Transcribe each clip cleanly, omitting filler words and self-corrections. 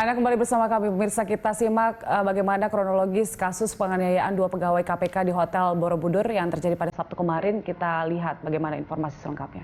Anda kembali bersama kami, pemirsa. Kita simak bagaimana kronologis kasus penganiayaan 2 pegawai KPK di Hotel Borobudur yang terjadi pada Sabtu kemarin. Kita lihat bagaimana informasi selengkapnya.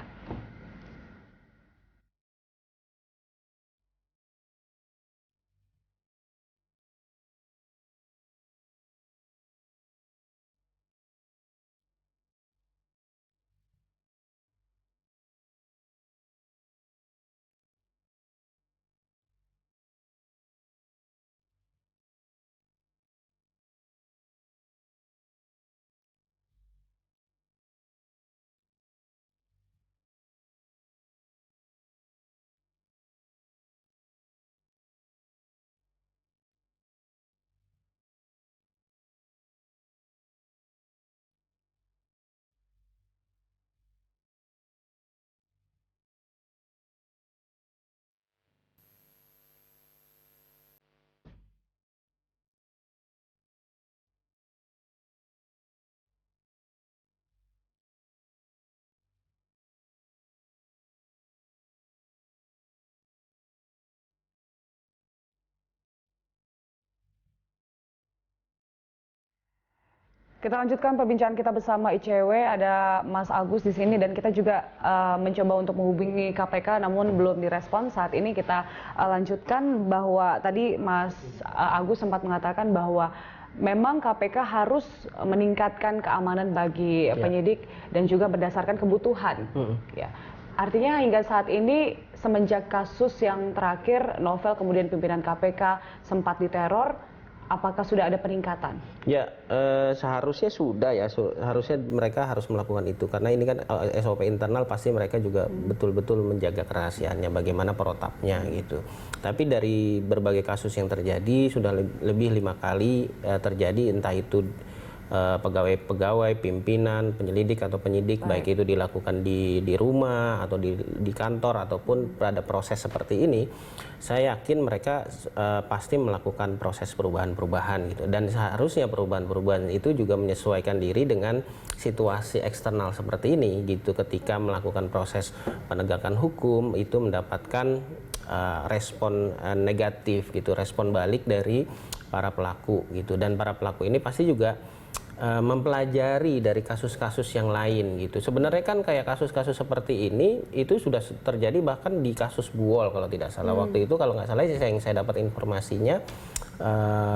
Kita lanjutkan perbincangan kita bersama ICW. Ada Mas Agus di sini dan kita juga mencoba untuk menghubungi KPK namun belum direspon. Saat ini kita lanjutkan bahwa tadi Mas Agus sempat mengatakan bahwa memang KPK harus meningkatkan keamanan bagi penyidik dan juga berdasarkan kebutuhan. Ya. Artinya hingga saat ini semenjak kasus yang terakhir Novel kemudian pimpinan KPK sempat diteror, apakah sudah ada peningkatan? Ya, seharusnya sudah ya. Harusnya mereka harus melakukan itu karena ini kan SOP internal, pasti mereka juga betul-betul menjaga kerahasiaannya, bagaimana protapnya gitu. Tapi dari berbagai kasus yang terjadi sudah lebih 5 kali terjadi, entah itu pegawai-pegawai, pimpinan, penyelidik atau penyidik, baik itu dilakukan di rumah atau di kantor ataupun pada proses seperti ini, saya yakin mereka pasti melakukan proses perubahan-perubahan gitu. Dan seharusnya perubahan-perubahan itu juga menyesuaikan diri dengan situasi eksternal seperti ini gitu. Ketika melakukan proses penegakan hukum itu mendapatkan respon negatif gitu, respon balik dari para pelaku gitu. Dan para pelaku ini pasti juga mempelajari dari kasus-kasus yang lain gitu. Sebenarnya kan kayak kasus-kasus seperti ini itu sudah terjadi bahkan di kasus Buol kalau tidak salah. Waktu itu kalau nggak salah yang saya dapat informasinya,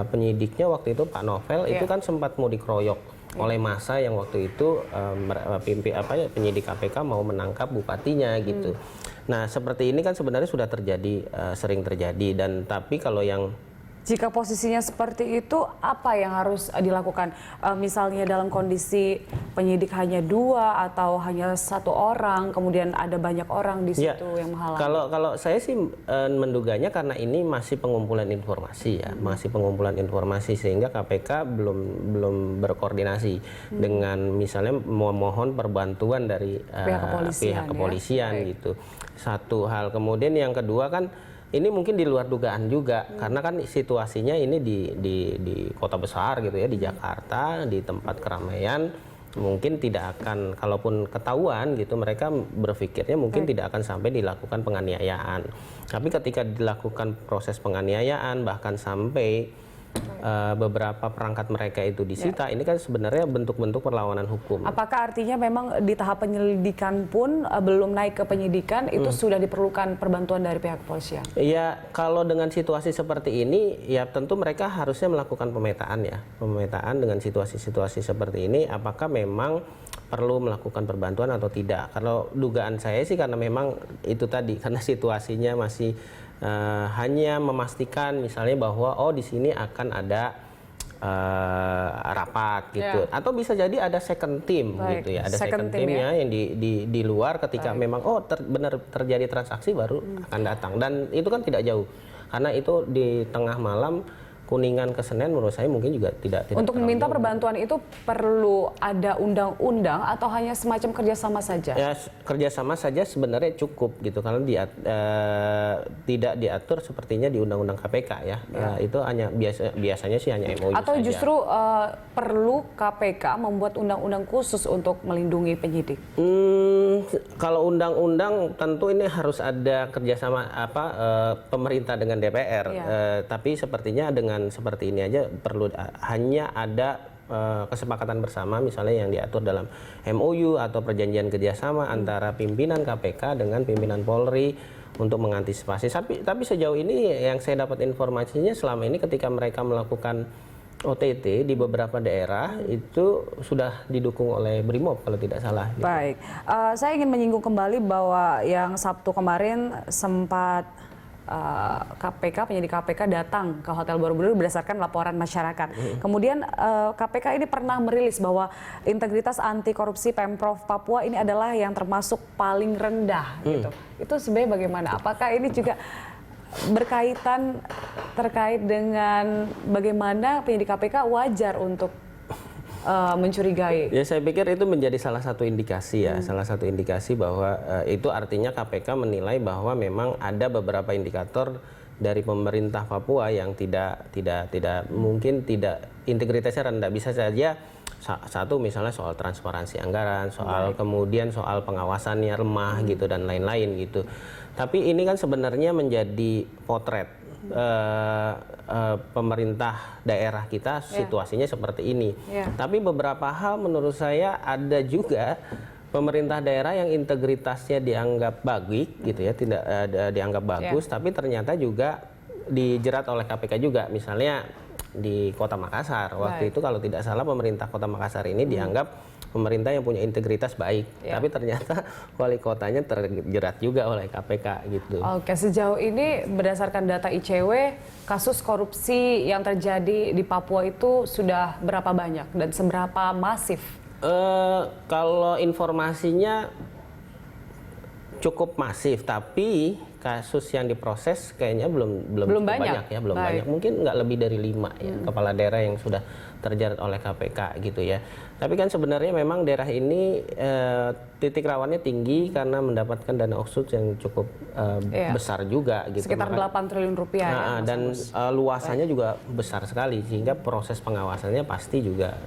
penyidiknya waktu itu Pak Novel itu kan sempat mau dikeroyok oleh massa yang waktu itu penyidik KPK mau menangkap bupatinya gitu. Nah seperti ini kan sebenarnya sudah terjadi, sering terjadi. Dan tapi kalau yang jika posisinya seperti itu, apa yang harus dilakukan? Misalnya dalam kondisi penyidik hanya 2 atau hanya 1 orang, kemudian ada banyak orang di situ yang menghalangi. Kalau saya sih menduganya karena ini masih pengumpulan informasi ya, masih pengumpulan informasi sehingga KPK belum berkoordinasi dengan misalnya memohon perbantuan dari pihak kepolisian gitu. Satu hal. Kemudian yang kedua kan, ini mungkin di luar dugaan juga, karena kan situasinya ini di kota besar gitu ya, di Jakarta, di tempat keramaian, mungkin tidak akan, kalaupun ketahuan gitu, mereka berpikirnya mungkin tidak akan sampai dilakukan penganiayaan. Tapi ketika dilakukan proses penganiayaan, bahkan sampai beberapa perangkat mereka itu disita, ini kan sebenarnya bentuk-bentuk perlawanan hukum. Apakah artinya memang di tahap penyelidikan pun belum naik ke penyidikan, itu sudah diperlukan perbantuan dari pihak kepolisian? Ya, kalau dengan situasi seperti ini, ya tentu mereka harusnya melakukan pemetaan ya. Pemetaan dengan situasi-situasi seperti ini, apakah memang perlu melakukan perbantuan atau tidak. Kalau dugaan saya sih karena memang itu tadi, karena situasinya masih hanya memastikan misalnya bahwa di sini akan ada rapat gitu, atau bisa jadi ada second team gitu ya, ada second teamnya yang di luar ketika memang benar terjadi transaksi baru akan datang. Dan itu kan tidak jauh karena itu di tengah malam, Kuningan ke Senen menurut saya mungkin juga tidak untuk meminta perbantuan itu perlu ada undang-undang atau hanya semacam kerjasama saja? Ya, kerjasama saja sebenarnya cukup gitu, karena tidak diatur sepertinya di Undang-Undang KPK ya. Itu hanya biasanya sih hanya MOU Atau saja. justru perlu KPK membuat undang-undang khusus untuk melindungi penyidik? Kalau undang-undang tentu ini harus ada kerjasama pemerintah dengan DPR. Tapi sepertinya dengan seperti ini aja perlu hanya ada kesepakatan bersama misalnya yang diatur dalam MOU atau perjanjian kerjasama antara pimpinan KPK dengan pimpinan Polri untuk mengantisipasi. Tapi sejauh ini yang saya dapat informasinya selama ini ketika mereka melakukan OTT di beberapa daerah itu sudah didukung oleh Brimob kalau tidak salah. Gitu. Baik, saya ingin menyinggung kembali bahwa yang Sabtu kemarin sempat penyidik KPK datang ke Hotel Borobudur berdasarkan laporan masyarakat. Kemudian KPK ini pernah merilis bahwa integritas anti korupsi Pemprov Papua ini adalah yang termasuk paling rendah. Gitu. Itu sebenarnya bagaimana? Apakah ini juga berkaitan terkait dengan bagaimana penyidik KPK wajar untuk mencurigai? Ya saya pikir itu menjadi salah satu indikasi ya, salah satu indikasi bahwa itu artinya KPK menilai bahwa memang ada beberapa indikator dari pemerintah Papua yang tidak mungkin tidak integritasnya rendah. Bisa saja satu misalnya soal transparansi anggaran, soal kemudian soal pengawasannya lemah gitu dan lain-lain gitu. Tapi ini kan sebenarnya menjadi potret pemerintah daerah kita situasinya seperti ini. Tapi beberapa hal menurut saya ada juga pemerintah daerah yang integritasnya dianggap bagus gitu ya, tidak dianggap bagus, tapi ternyata juga dijerat oleh KPK juga. Misalnya di Kota Makassar waktu itu kalau tidak salah pemerintah Kota Makassar ini dianggap pemerintah yang punya integritas baik, tapi ternyata wali kotanya terjerat juga oleh KPK gitu. Oke, sejauh ini berdasarkan data ICW, kasus korupsi yang terjadi di Papua itu sudah berapa banyak dan seberapa masif? Kalau informasinya cukup masif, tapi kasus yang diproses kayaknya belum banyak ya, belum banyak. Mungkin nggak lebih dari 5 ya kepala daerah yang sudah terjerat oleh KPK gitu ya. Tapi kan sebenarnya memang daerah ini titik rawannya tinggi karena mendapatkan dana otsus yang cukup besar juga gitu. Sekitar 8 triliun rupiah. Dan luasannya juga besar sekali sehingga proses pengawasannya pasti juga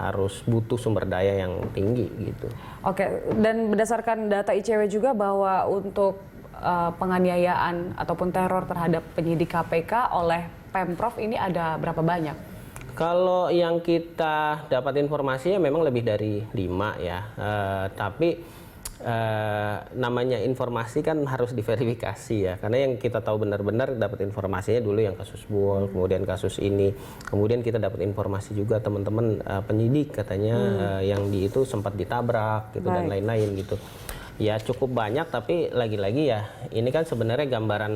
harus butuh sumber daya yang tinggi gitu. Oke, dan berdasarkan data ICW juga bahwa untuk penganiayaan ataupun teror terhadap penyidik KPK oleh Pemprov ini ada berapa banyak? Kalau yang kita dapat informasinya memang lebih dari 5 ya, tapi namanya informasi kan harus diverifikasi ya, karena yang kita tahu benar-benar dapat informasinya dulu yang kasus Buol, kemudian kasus ini, kemudian kita dapat informasi juga teman-teman penyidik katanya yang itu sempat ditabrak gitu dan lain-lain gitu. Ya cukup banyak, tapi lagi-lagi ya ini kan sebenarnya gambaran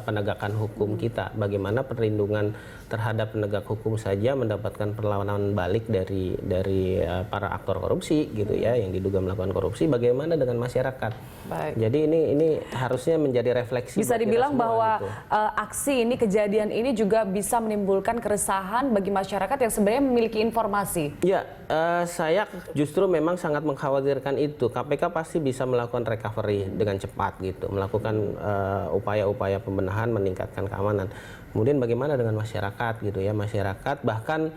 penegakan hukum kita, bagaimana perlindungan terhadap penegak hukum saja mendapatkan perlawanan balik dari para aktor korupsi gitu ya, yang diduga melakukan korupsi, bagaimana dengan masyarakat. Jadi ini harusnya menjadi refleksi. Bisa dibilang bahwa gitu. Aksi ini, kejadian ini juga bisa menimbulkan keresahan bagi masyarakat yang sebenarnya memiliki informasi. Ya, saya justru memang sangat mengkhawatirkan itu. KPK pasti bisa melakukan recovery dengan cepat gitu, melakukan upaya-upaya pembenahan, meningkatkan keamanan. Kemudian bagaimana dengan masyarakat gitu ya, masyarakat bahkan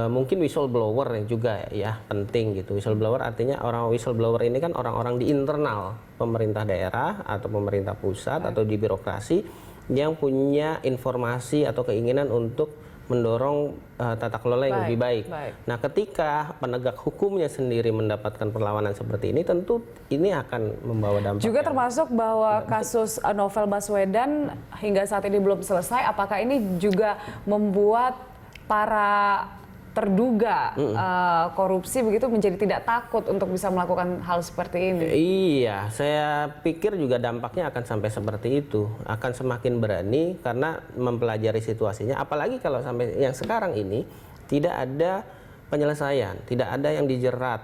mungkin whistleblower yang juga ya penting gitu. Whistleblower artinya orang whistleblower ini kan orang-orang di internal pemerintah daerah atau pemerintah pusat atau di birokrasi yang punya informasi atau keinginan untuk mendorong tata kelola yang lebih baik. Nah, ketika penegak hukumnya sendiri mendapatkan perlawanan seperti ini, tentu ini akan membawa dampak. Juga termasuk bahwa kasus Novel Baswedan hingga saat ini belum selesai. Apakah ini juga membuat para terduga korupsi begitu menjadi tidak takut untuk bisa melakukan hal seperti ini? Iya, saya pikir juga dampaknya akan sampai seperti itu, akan semakin berani karena mempelajari situasinya. Apalagi kalau sampai yang sekarang ini tidak ada penyelesaian, tidak ada yang dijerat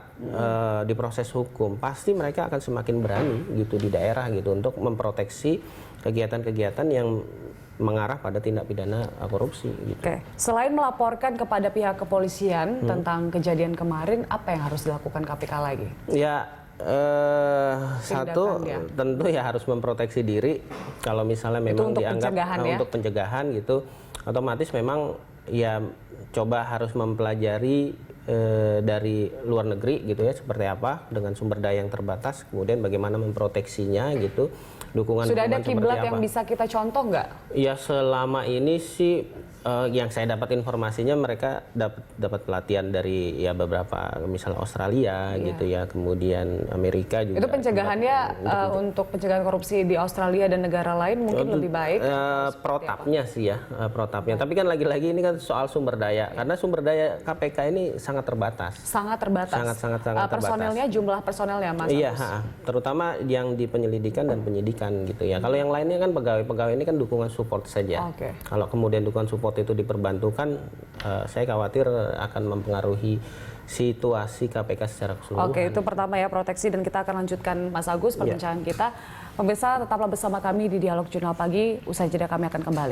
di proses hukum, pasti mereka akan semakin berani gitu di daerah gitu untuk memproteksi kegiatan-kegiatan yang mengarah pada tindak pidana korupsi. Gitu. Oke. Selain melaporkan kepada pihak kepolisian tentang kejadian kemarin, apa yang harus dilakukan KPK lagi? Ya, Satu dia. tentu ya harus memproteksi diri. Kalau misalnya memang untuk dianggap pencegahan ya? untuk pencegahan gitu, otomatis memang ya coba harus mempelajari dari luar negeri gitu ya, seperti apa dengan sumber daya yang terbatas, kemudian bagaimana memproteksinya gitu. Sudah ada seperti kiblat apa. yang bisa kita contoh nggak? Ya selama ini sih yang saya dapat informasinya mereka dapat pelatihan dari ya beberapa misalnya Australia gitu ya, kemudian Amerika juga. Itu pencegahannya untuk pencegahan korupsi di Australia dan negara lain mungkin lebih baik. Protapnya sih ya, protapnya. Tapi kan lagi-lagi ini kan soal sumber daya, karena sumber daya KPK ini sangat terbatas. Sangat terbatas. Sangat terbatas. Personelnya, jumlah personelnya Mas Iya, Agus. terutama yang di penyelidikan dan penyidikan gitu ya. Kalau yang lainnya kan pegawai-pegawai ini kan dukungan support saja. Oke. Kalau kemudian dukungan support itu diperbantukan, saya khawatir akan mempengaruhi situasi KPK secara keseluruhan. Oke, itu pertama ya, proteksi, dan kita akan lanjutkan Mas Agus perbincangan kita. Pemirsa, tetaplah bersama kami di Dialog Jurnal Pagi. Usai jeda kami akan kembali.